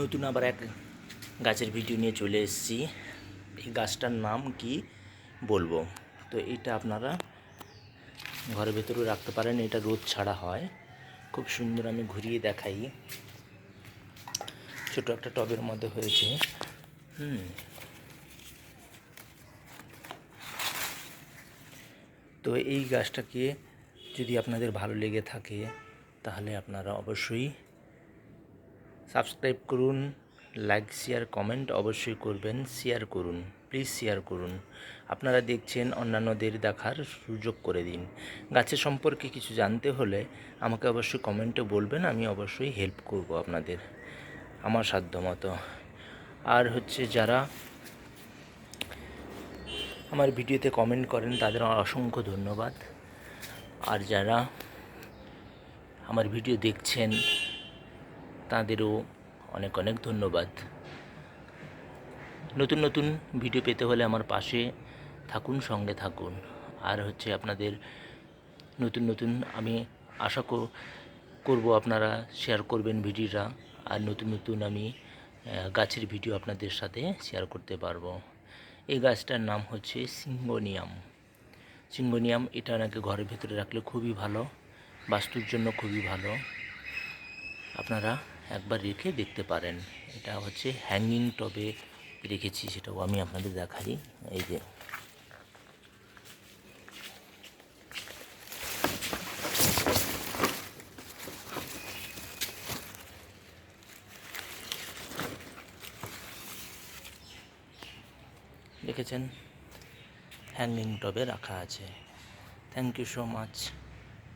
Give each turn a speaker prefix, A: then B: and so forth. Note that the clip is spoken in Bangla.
A: নতুন আবার এক গাছের ভিডিও নিয়ে চলে এসেছি। এই গাছটার নাম কি বলবো, তো এটা আপনারা ঘরের ভেতরেও রাখতে পারেন। এটা রোদ ছাড়া হয়, খুব সুন্দর। আমি ঘুরিয়ে দেখাই। ছোট একটা টবের মধ্যে হয়েছে। তো এই গাছটাকে যদি আপনাদের ভালো লেগে থাকে তাহলে আপনারা অবশ্যই সাবস্ক্রাইব করুন, লাইক শেয়ার কমেন্ট অবশ্যই করবেন, শেয়ার করুন, প্লিজ শেয়ার করুন। আপনারা দেখছেন, অন্যান্যদের দেখার সুযোগ করে দিন। গাছের সম্পর্কে কিছু জানতে হলে আমাকে অবশ্যই কমেন্টে বলবেন, আমি অবশ্যই হেল্প করব আপনাদের আমার সাধ্যমতো। আর যারা আমার ভিডিওতে কমেন্ট করেন তাদের অসংখ্য ধন্যবাদ। আর যারা আমার ভিডিও দেখছেন তাদেরও অনেক অনেক ধন্যবাদ। নতুন নতুন ভিডিও পেতে হলে আমার পাশে থাকুন, সঙ্গে থাকুন। আর আপনাদের নতুন নতুন আমি আশা করব আপনারা শেয়ার করবেন ভিডিওটা। আর নতুন নতুন আমি গাছের ভিডিও আপনাদের সাথে শেয়ার করতে পারবো। এই গাছটার নাম সিঙ্গোনিয়াম। সিঙ্গোনিয়াম এটা নাকি ঘরের ভেতরে রাখলে খুবই ভালো, বাস্তুর জন্য খুবই ভালো। আপনারা একবার রেখে দেখতে পারেন। এটা হ্যাঙ্গিং টবে রেখেছি, সেটাও আমি আপনাদের দেখাই। এই যে দেখেছেন, হ্যাঙ্গিং টবে রাখা আছে। Thank you so much.